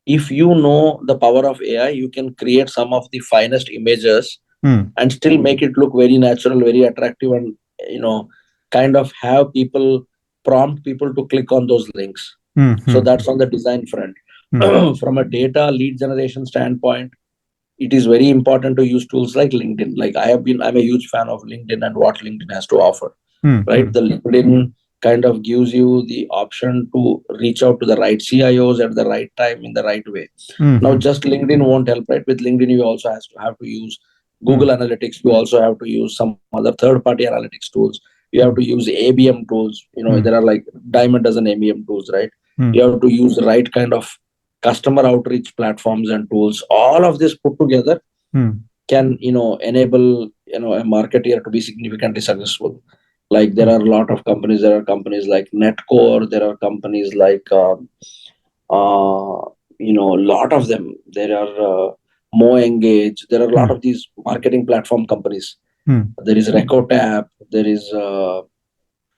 if you know the power of AI, you can create some of the finest images hmm, and still make it look very natural, very attractive, and you know, kind of have people prompt people to click on those links. hmm, So hmm, that's on the design front. hmm, From a data lead generation standpoint, it is very important to use tools like LinkedIn. Like I'm a huge fan of LinkedIn and what LinkedIn has to offer, hmm, right? hmm, The LinkedIn kind of gives you the option to reach out to the right CIOs at the right time in the right way. hmm, Now, hmm, just LinkedIn won't help, right? With LinkedIn, you also have to use hmm, Google Analytics. You also have to use some other third-party analytics tools. You have to hmm, use ABM tools. hmm, There are like dime a dozen ABM tools, right? hmm, You have to use the right kind of customer outreach platforms and tools. All of this put together hmm, can enable a marketeer to be significantly successful. Like there hmm, are a lot of companies. There are companies like Netcore. There are companies like a lot of them. There are Mo Engage. There are a lot hmm, of these marketing platform companies. hmm, There is Recotap. There is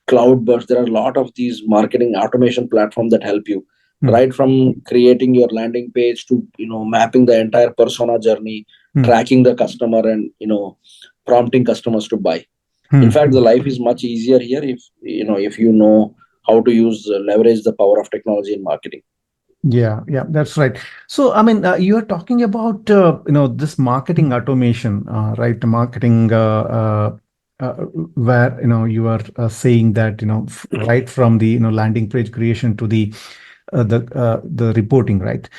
Cloudburst. There are a lot of these marketing automation platforms that help you, hmm, right from creating your landing page to mapping the entire persona journey, hmm, tracking the customer, and prompting customers to buy. In hmm, fact, hmm. the life is much easier here if you know how to use leverage the power of technology in marketing. Yeah, yeah, that's right. So, I mean, you are talking about this marketing automation, right? Marketing, uh, where you are saying that right from the landing page creation to the reporting, right?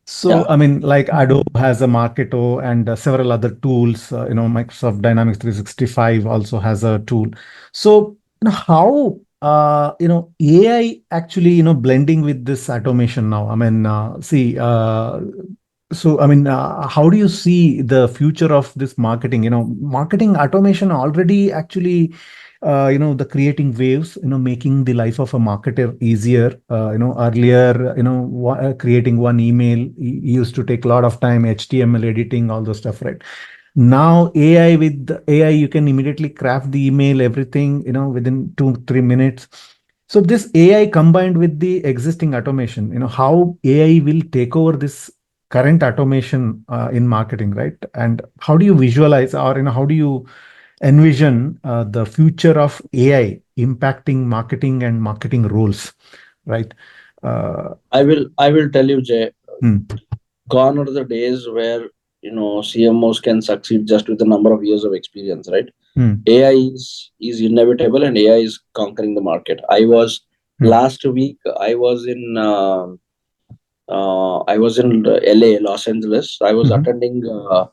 So, Yeah, I mean, like Adobe has a Marketo and several other tools. Microsoft Dynamics 365 also has a tool. So, how AI actually blending with this automation now? I mean, see, so I mean, how do you see the future of this marketing? Marketing automation already actually the creating waves, making the life of a marketer easier. Earlier, creating one email used to take a lot of time, HTML editing, all those stuff, right? Now AI, with the AI, you can immediately craft the email, everything, within 2 3 minutes. So this AI combined with the existing automation, how AI will take over this current automation in marketing, right? And how do you visualize, or how do you envision the future of AI impacting marketing and marketing roles, right? Uh, I will tell you, Jay. hmm, Gone are the days where CMOs can succeed just with the number of years of experience, right? hmm, AI is inevitable, and AI is conquering the market. hmm, Last week I was in I was in LA, Los Angeles. I was Mm-hmm. attending the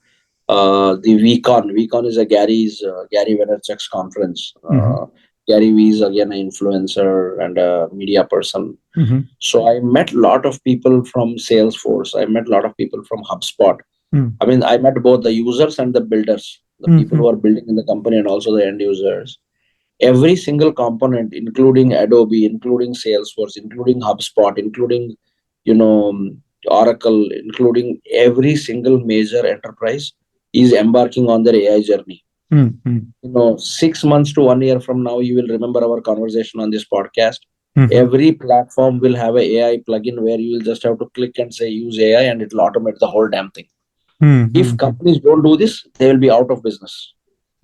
VCon. VCon is a Gary Vaynerchuk's conference. Mm-hmm. Gary V is again an influencer and a media person. Mm-hmm. So I met a lot of people from Salesforce. I met a lot of people from HubSpot. I mean, I met both the users and the builders, the people Mm-hmm. who are building in the company and also the end users. Every single component, including Adobe, including Salesforce, including HubSpot, including, you know, Oracle, including every single major enterprise is embarking on their AI journey. Mm-hmm. 6 months to 1 year from now, you will remember our conversation on this podcast. Mm-hmm. Every platform will have a AI plugin where you will just have to click and say use AI and it will automate the whole damn thing. If Mm-hmm. companies don't do this, they will be out of business.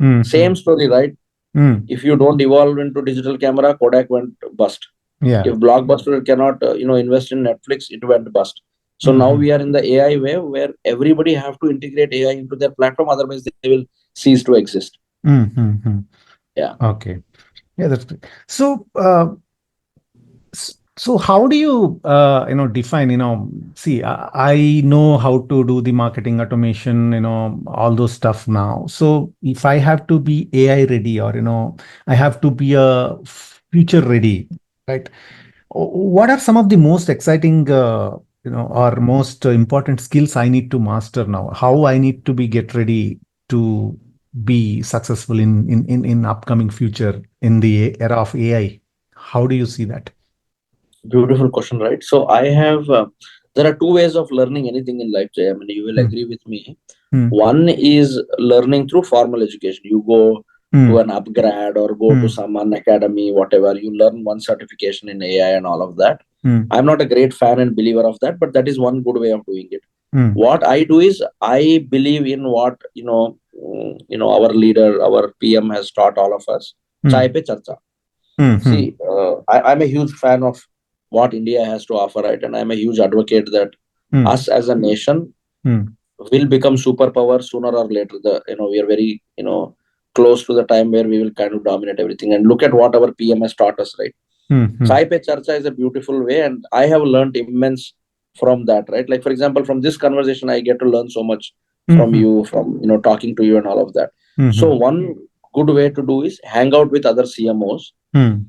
Mm-hmm. Same story, right? Mm. If you don't evolve into digital camera, Kodak went bust. Yeah. If Blockbuster cannot, invest in Netflix, it went bust. So now Mm-hmm. we are in the AI wave where everybody have to integrate AI into their platform, otherwise they will cease to exist. Mm-hmm. Yeah. Okay. Yeah, that's great. So, so how do you define, see, I know how to do the marketing automation, all those stuff now. So if I have to be AI ready, or I have to be a future ready, right? What are some of the most exciting or most important skills I need to master now? How I need to be get ready to be successful in upcoming future in the era of AI? How do you see that? Beautiful question, right? So there are two ways of learning anything in life, Jay. I mean, you will Mm, agree with me. mm, One is learning through formal education. You go to mm, an upgrad or go to mm, some academy, whatever. You learn one certification in AI and all of that. mm, I'm not a great fan and believer of that, but that is one good way of doing it. mm, What I do is I believe in what our leader, our PM has taught all of us. Chai mm, pe charcha. mm, mm, See, I'm a huge fan of what India has to offer, right? And I'm a huge advocate that mm, us as a nation mm, will become superpower sooner or later. We are very close to the time where we will kind of dominate everything. And look at what our PM has taught us, right? mm, mm, Chai Pe Charcha is a beautiful way, and I have learned immense from that, right? Like for example, from this conversation, I get to learn so much from mm, you, from talking to you and all of that. So mm, one good way to do is hang out with other CMOs, mm,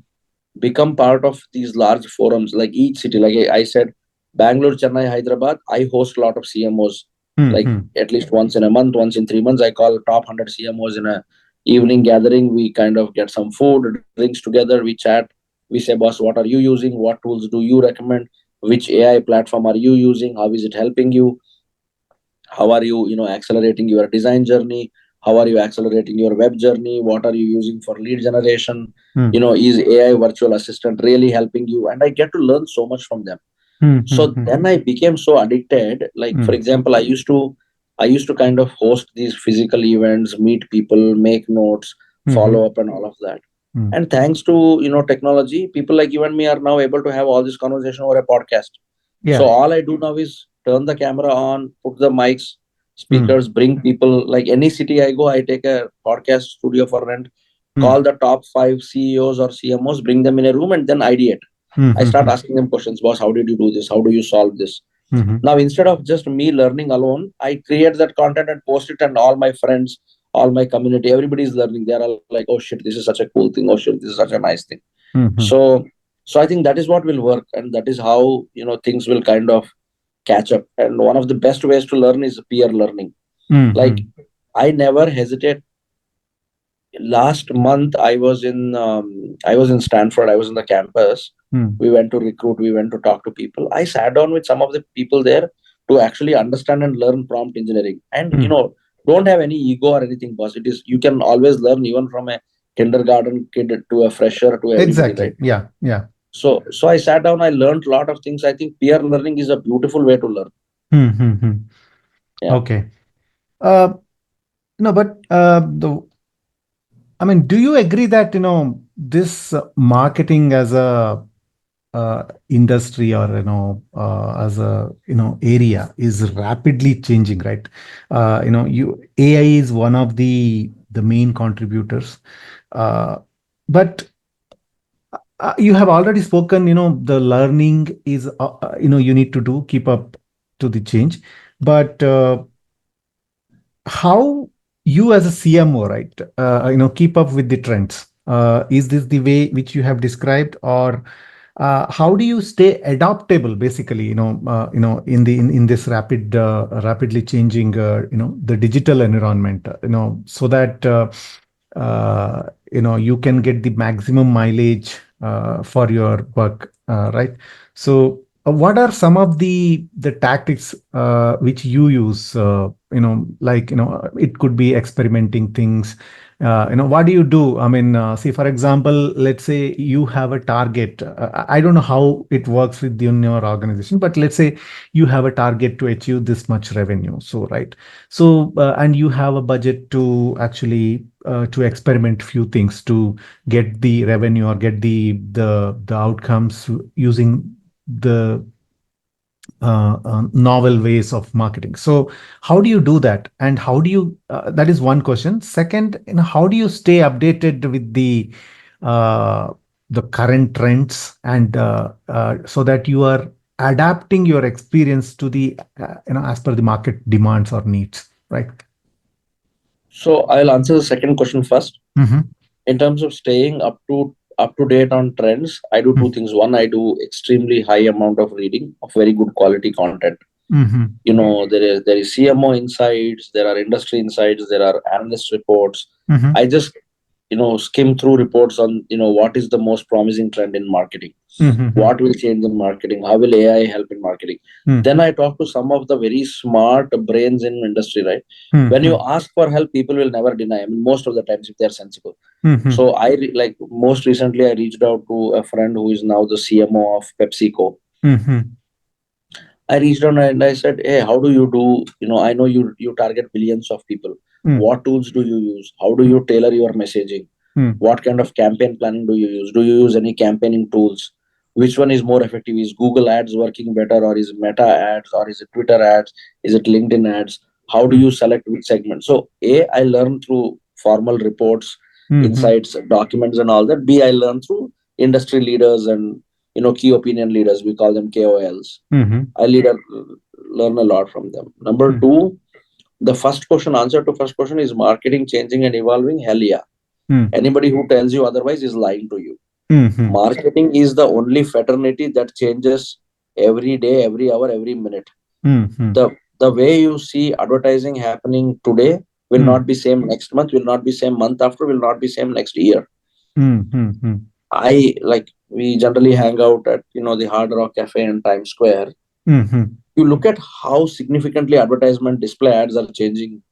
become part of these large forums like each city, like I said, Bangalore, Chennai, Hyderabad, I host a lot of CMOs, mm, like mm, at least once in a month, once in 3 months. I call top 100 CMOs in a evening gathering. We kind of get some food, drinks together, we chat, we say, boss, what are you using, what tools do you recommend, which AI platform are you using, how is it helping you, how are you accelerating your design journey, how are you accelerating your web journey, what are you using for lead generation, mm, is AI virtual assistant really helping you, and I get to learn so much from them. mm, So mm, mm, then I became so addicted, like for mm, example, I used to kind of host these physical events, meet people, make notes, mhm, follow up and all of that. mm. And thanks to technology, people like you and me are now able to have all this conversation over a podcast. So Yeah. all I do now is turn the camera on, put the mics, Mm, speakers, bring people. Like any city I go, I take a podcast studio for rent, mm, call the top 5 CEOs or CMOs, bring them in a room, and then ideate. mm, I start mm, asking them questions. Boss, how did you do this? How do you solve this? mhm, Now, instead of just me learning alone, I create that content and post it, and all my friends, all my community, everybody is learning. They are like, oh shit, this is such a cool thing. Oh shit, this is such a nice thing. mhm, So, I think that is what will work, and that is how things will kind of catch up. And one of the best ways to learn is peer learning. Like mhm, I never hesitate. Last month I was in Stanford. I was in the campus. mm, We went to recruit, we went to talk to people. I sat down with some of the people there to actually understand and learn prompt engineering. And mm. don't have any ego or anything, boss. It is, you can always learn even from a kindergarten kid to a fresher to everybody, right? Exactly. Yeah. Yeah. So I sat down, I learned a lot of things. I think peer learning is a beautiful way to learn. Mm, mm, mm. Yeah. Okay. No, but I mean, do you agree that this marketing as a industry, or as a area is rapidly changing, right? You AI is one of the main contributors, uh, but You have already spoken, the learning is, you need to do, keep up to the change. But how you as a CMO, right, keep up with the trends? Is this the way which you have described, or how do you stay adaptable, basically, in this rapidly changing, the digital environment, so that you can get the maximum mileage for your work, right? So what are some of the tactics which you use, like, it could be experimenting things. What do you do? I mean, see, for example, let's say you have a target. I don't know how it works with in your organization, but let's say you have a target to achieve this much revenue. So, right. So, and you have a budget to actually to experiment few things to get the revenue or get the outcomes using the novel ways of marketing. So how do you do that, and how do you that is one question. Second, how do you stay updated with uh, the current trends, and so that you are adapting your experience to the as per the market demands or needs, right? So I'll answer the second question first. Mm-hmm. In terms of staying up to date on trends, I do two things. One, I do extremely high amount of reading of very good quality content. Mm-hmm. There is CMO insights, there are industry insights, there are analyst reports. Mm-hmm. I just skim through reports on what is the most promising trend in marketing, Mm-hmm. what will change in marketing, how will AI help in marketing. Then I talk to some of the very smart brains in industry, right? When you Mm-hmm. ask for help, people will never deny. I mean, most of the times, if they're sensible. Mm-hmm. So like most recently, I reached out to a friend who is now the CMO of PepsiCo. Mm-hmm. I reached out and I said, "Hey, how do you do? I know you target billions of people. What tools do you use? How do you tailor your messaging? Mm-hmm. What kind of campaign planning do you use? Do you use any campaigning tools? Which one is more effective? Is Google Ads working better, or is Meta Ads, or is it Twitter Ads? Is it LinkedIn Ads? How do you select which segment?" So, A, I learned through formal reports, Mm-hmm. insights, documents, and all that. B, I learned through industry leaders and key opinion leaders. We call them KOLs. Mm-hmm. I learn a lot from them. Number two, the first question, answer to first question, is marketing changing and evolving? Hell yeah. Mm-hmm. Anybody who tells you otherwise is lying to you. Mm-hmm. Marketing is the only fraternity that changes every day, every hour, every minute. Mm-hmm. The way you see advertising happening today will Mm-hmm. not be same next month, will not be same month after, will not be same next year. Mm-hmm. I like we generally hang out at the Hard Rock Cafe in Times Square. Mm-hmm. You look at how significantly advertisement display ads are changing.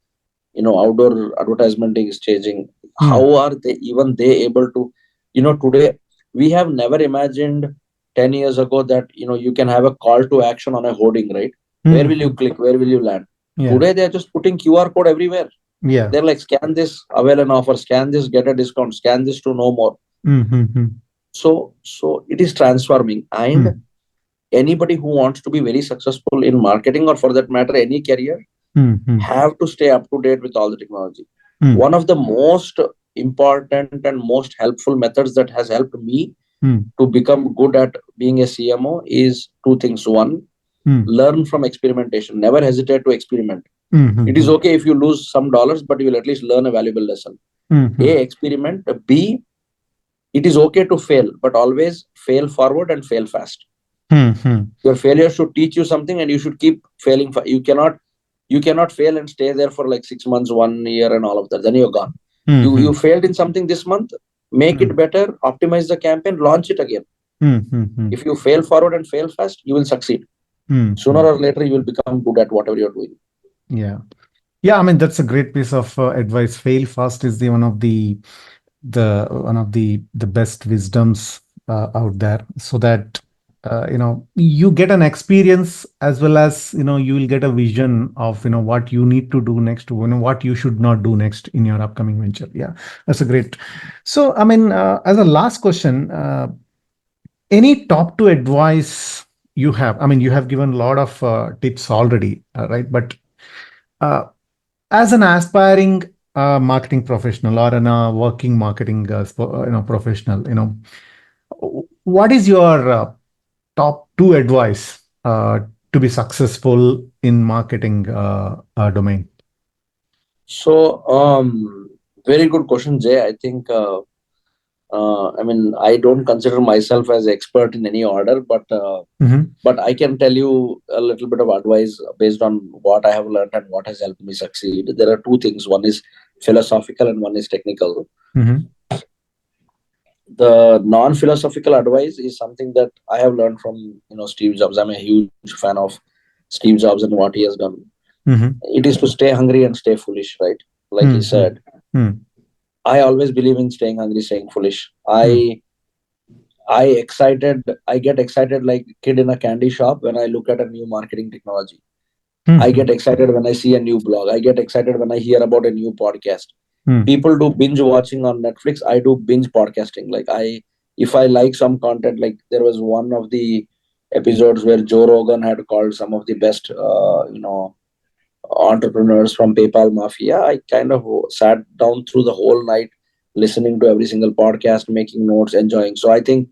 Outdoor advertisement is changing. How are they able to today we have never imagined 10 years ago that you can have a call to action on a hoarding, right? Where will you Mm-hmm. click, where will you land? Yeah. Today they're just putting QR code everywhere. Yeah. They're like, scan this, avail an offer, scan this, get a discount, scan this to know more. Mm-hmm. So it is transforming. And anybody who wants to be very successful in marketing, or for that matter any career, Mm-hmm. have to stay up to date with all the technology. Mm-hmm. One of the most important and most helpful methods that has helped me to become good at being a CMO is two things. One, learn from experimentation. Never hesitate to experiment. It is Mm-hmm. okay if you lose some dollars, but you will at least learn a valuable lesson. A, Mm-hmm. experiment. B, it is okay to fail, but always fail forward and fail fast. Mm-hmm. Your failure should teach you something, and you should keep failing. You cannot fail and stay there for like 6 months, 1 year, and all of that. Then you're gone. You Mm-hmm. failed in something this month, make it better, optimize the campaign, launch it again. Mm-hmm. If you fail forward and fail fast, you will succeed. Sooner Mm-hmm. or later, you will become good at whatever you're doing. Yeah. Yeah, I mean, that's a great piece of advice. Fail fast is the one of the best wisdoms out there, so that you get an experience, as well as you will get a vision of what you need to do next, what you should not do next in your upcoming venture. Yeah, that's a great. So, I mean, as a last question, any top two advice you have? I mean, you have given a lot of tips already, right? But uh, as an aspiring marketing professional, or an working marketing professional, what is your top two advice to be successful in marketing domain? So, very good question, Jay. I think, I mean, I don't consider myself as expert in any order, Mm-hmm. but I can tell you a little bit of advice based on what I have learned and what has helped me succeed. There are two things. One is philosophical and one is technical. Mm-hmm. The non-philosophical advice is something that I have learned from Steve Jobs. I'm a huge fan of Steve Jobs and what he has done. Mm-hmm. It is to stay hungry and stay foolish, right? Like he Mm-hmm. said, I always believe in staying hungry, staying foolish. I get excited like a kid in a candy shop when I look at a new marketing technology. I Mm-hmm. get excited when I see a new blog. I get excited when I hear about a new podcast. Mm-hmm. People do binge watching on Netflix. I do binge podcasting. If I like some content, like there was one of the episodes where Joe Rogan had called some of the best, entrepreneurs from PayPal Mafia. I kind of sat down through the whole night listening to every single podcast, making notes, enjoying. So I think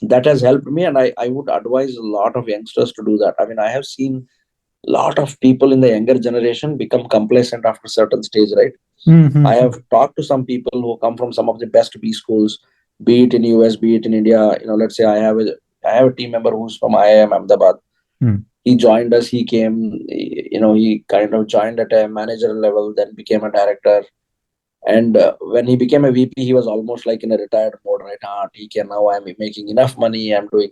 that has helped me, and I would advise a lot of youngsters to do that. I mean, I have seen a lot of people in the younger generation become complacent after a certain stage, right? I Mm-hmm. have talked to some people who come from some of the best B schools, be it in US, be it in India. Let's say I have a team member who's from IIM Ahmedabad. He joined us. He came. He kind of joined at a manager level, then became a director. And when he became a VP, he was almost like in a retired mode, right? Okay, now I'm making enough money. I'm doing.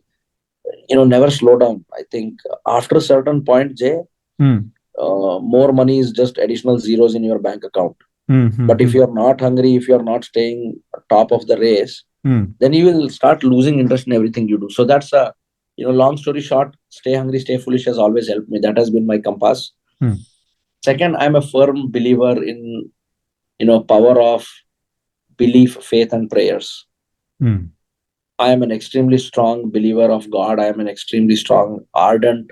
Never slow down. I think after a certain point, Jay, more money is just additional zeros in your bank account. But if Mm-hmm. you're not hungry, if you're not staying top of the race, then you will start losing interest in everything you do. So that's a, long story short, stay hungry, stay foolish has always helped me. That has been my compass. Second, I'm a firm believer in, power of belief, faith, and prayers. I am an extremely strong believer of God. I am an extremely strong, ardent,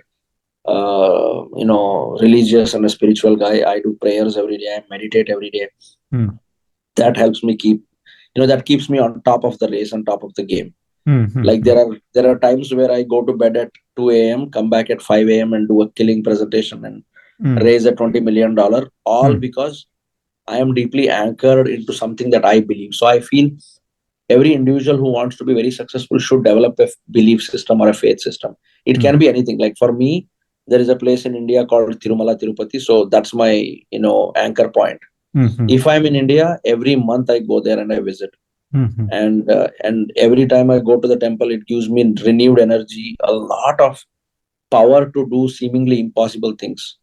religious and a spiritual guy. I do prayers every day. I meditate every day. That helps me that keeps me on top of the race, on top of the game. Like there are times where I go to bed at 2 a.m., come back at 5 a.m. and do a killing presentation and raise a $20 million, all because I am deeply anchored into something that I believe. So I feel every individual who wants to be very successful should develop a belief system or a faith system. It can be anything. Like for me, there is a place in India called Tirumala Tirupati. So that's my, anchor point. If I'm in India, every month I go there and I visit. And every time I go to the temple, it gives me renewed energy, a lot of power to do seemingly impossible things.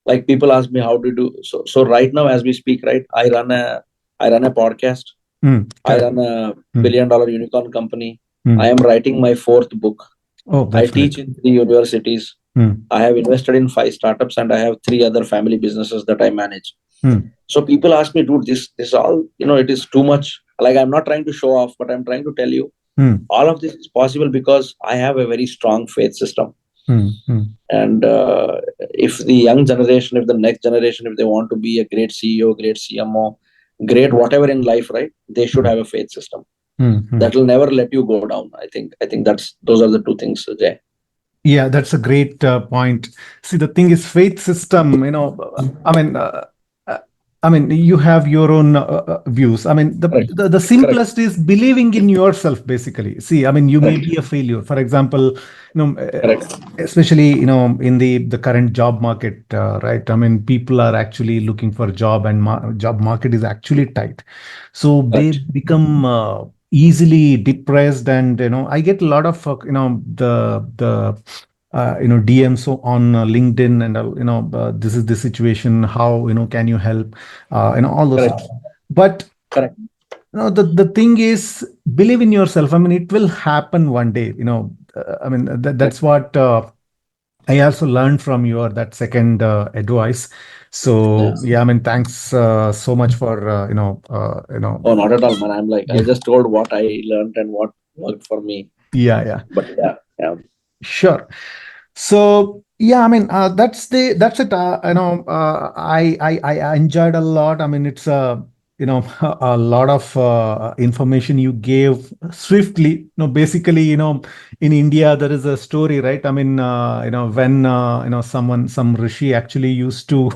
Like people ask me how to do so right now as we speak, right? I run a podcast. I Correct. run a billion-dollar unicorn company. I Mm. am writing my fourth book. Oh, I that's great. teach in 3 universities. Mm. I have invested in 5 startups and I have 3 other family businesses that I manage. Mm. So people ask me, dude, this all, it is too much. Like I'm not trying to show off, but I'm trying to tell you Mm. all of this is possible because I have a very strong faith system. Mm. Mm. And if the young generation, if the next generation, if they want to be a great CEO, great CMO, great whatever in life, right, they should have a faith system Mm. that will never let you go down. I think those are the two things, Jay. Yeah, that's a great point. See, the thing is, faith system. I mean, uh, you have your own views. I mean, Correct. the Correct. simplest is believing in yourself. Basically, see, I mean, you may be a failure. For example, Correct. especially in the current job market, right? I mean, people are actually looking for a job, and job market is actually tight, so they Correct. become easily depressed. And I get a lot of the DMs on LinkedIn, and this is the situation. How can you help? All those Correct. stuff. But Correct. the thing is, believe in yourself. I mean, it will happen one day. I mean, that's what I also learned from your that second advice. So Yes. yeah, I mean, thanks so much for Oh, not at all, man. I'm like, I yeah, just told what I learned and what worked for me. yeah, yeah. But yeah, yeah. Sure. So yeah, I mean, that's it. I enjoyed a lot. I mean, it's a lot of information you gave swiftly. Basically, in India there is a story, right? I mean, when some rishi actually used to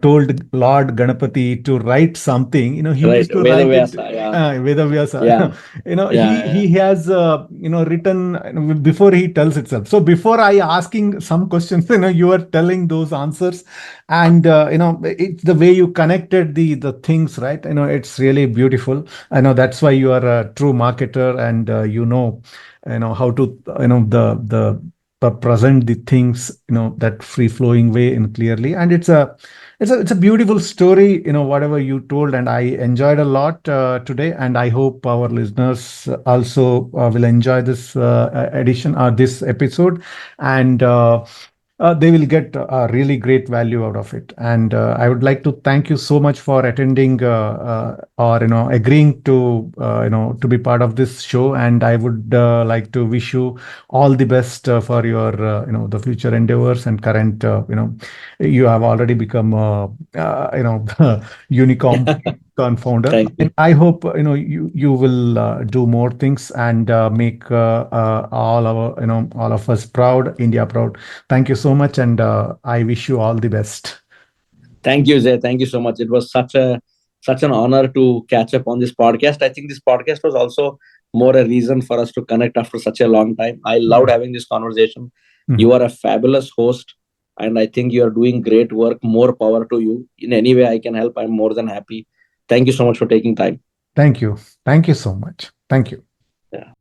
told Lord Ganapati to write something. He Right. used to write it. Vedavyasa. Yeah. Vedavyasa. Yeah. He Yeah. has written before he tells itself. So before I asking some questions, you are telling those answers, and it's the way you connected the things, right? It's really beautiful. I know that's why you are a true marketer, and how to present the things that free flowing way and clearly. And it's a beautiful story, whatever you told, and I enjoyed a lot today, and I hope our listeners also will enjoy this edition or this episode, and they will get a really great value out of it. And I would like to thank you so much for attending or agreeing to be part of this show. And I would like to wish you all the best for your the future endeavors and current you have already become unicorn founder. Thank you. And I hope you will do more things and make all of us proud, India proud. Thank you so much, and I wish you all the best. Thank you, Zay. Thank you so much. It was such an honor to catch up on this podcast. I think this podcast was also more a reason for us to connect after such a long time. I loved Mhm. having this conversation. You Mhm. are a fabulous host, and I think you are doing great work. More power to you. In any way I can help, I'm more than happy. Thank you so much for taking time. Thank you. Thank you so much. Thank you. Yeah.